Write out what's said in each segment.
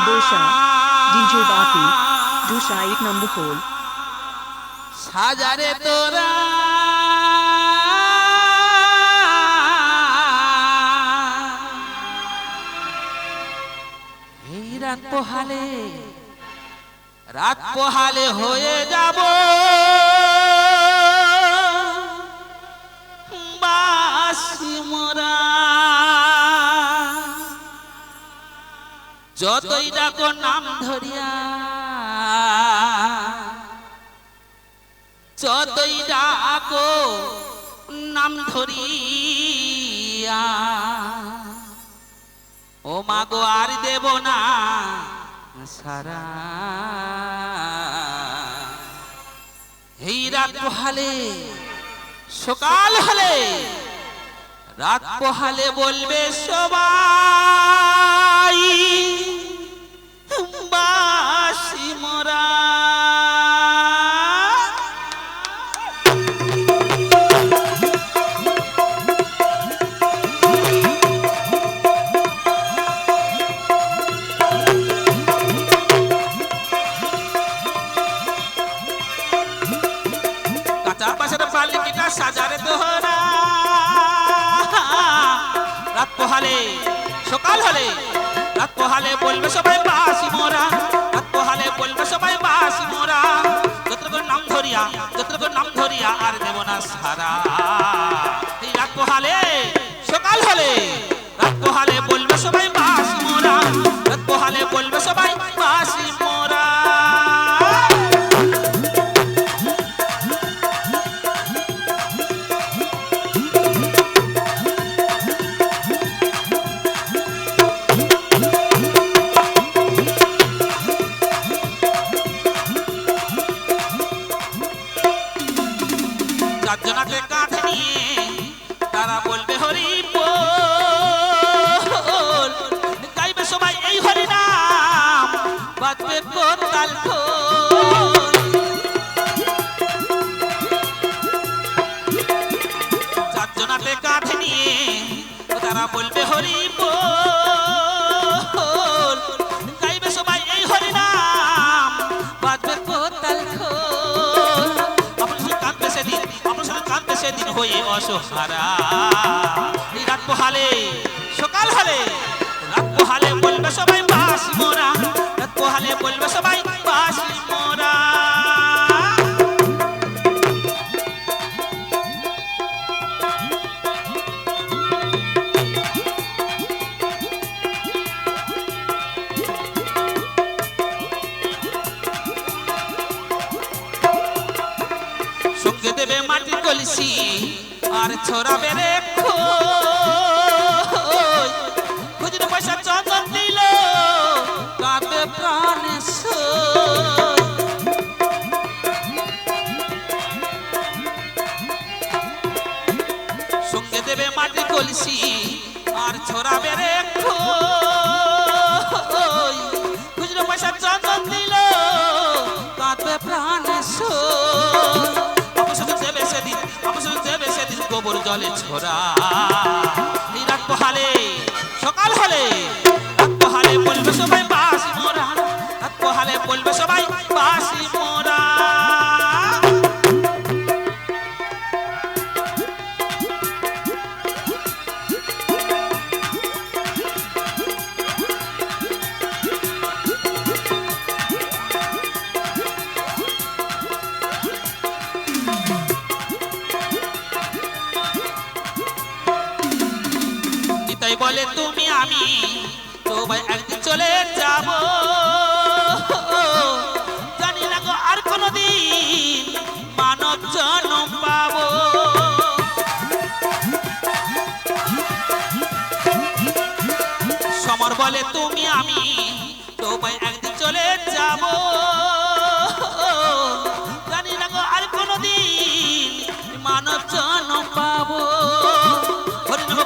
Dosha, DJ Bati, Dosha 1 number hole. সাজারে তোরা এই রাত পোহালে হয়ে যাব বাসি মোরা যতই ডাকো নাম ধরিয়া যতই ডাকো নাম ধরিয়া ও মাগো আর দেব না সারা এই রাত পোহালে সকাল হলে রাত পোহালে বলবে সবাই বাসি মোরা সাজারে তোরা রাত পোহালে সকাল হলে রাত পোহালে বলবে সবাই বাসি মোরা রাত পোহালে বলবে সবাই বাসি মোরা যতক্ষণ নাম ধরিয়া আর দেব না সারা এই রাত পোহালে সকাল হলে রাত পোহালে বলবে সবাই বাসি মোরা রাত পোহালে বলবে সবাই বাসি মোরা জনাতে কাঁধে নিয়ে তারা বলবে হরি বল গাইবে সবাই এই হরি নাম বাজবে কোতাল খোল জনাতে কাঁধে নিয়ে তারা বলবে হরি বল গাইবে সবাই এই হরি নাম বাজবে কোতাল খোল সেদিন হয়ে অসহারা এই রাত পোহালে সকাল হলে রাত পোহালে বলবে সবাই বাসি মোরা রাত পোহালে বলবে সবাই বাসি মোরা সঙ্গে দেবে মাটির কলসি আর ছড়াবে রে খুচরো পয়সা চন্দন দিল কাঁদবে প্রাণে সঙ্গে দেবে মাটির কলসি আর ছড়াবে রে খুচরো পয়সা চন্দন দিল কাঁদবে প্রাণে সেদিন গোবর জলে ছোড়া এই রাত পোহালে সকাল হলে রাত পোহালে বলবে সবাই বাসি মোরা রাত পোহালে বলবে সবাই বাসি মোরা বলে তুমি আমি সবাই একদিন চলে যাব জানি না গো আর কোনদিন মানব জন্ম পাবো সমর বলে তুমি আমি সবাই একদিন চলে যাব জানি না গো আর কোনদিন মানব জন্ম পাবো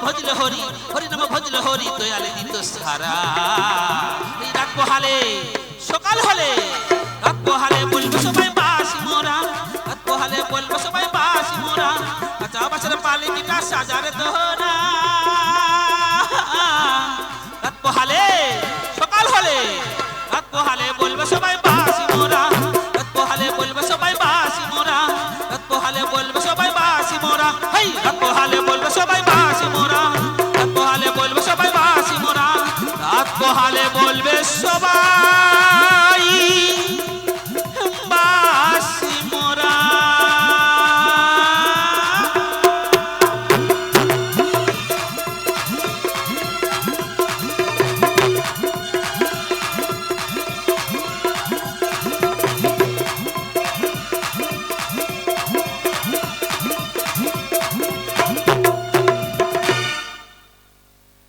ভজলে হরি হরি নাম ভজলে হরি দয়ালে দিত সারা এই রাত পোহালে সকাল হলে রাত পোহালে বলবে সবাই বাসি মোরা রাত পোহালে বলবে সবাই বাসি মোরা কাঁচা বাসের পালিকিটা সাজারে তোরা রাত পোহালে সকাল হলে পোহালে বলবে সবাই বাসি মোরা, রাত পোহালে বলবে সবাই বাসি মোরা, রাত পোহালে বলবে সবাই বাসি মোরা, হেই রাত পোহালে বলবে সবাই বাসি মোরা, রাত পোহালে বলবে সবাই বাসি মোরা, রাত পোহালে বলবে সবাই বাসি মোরা।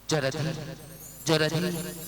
जरा जरा जरा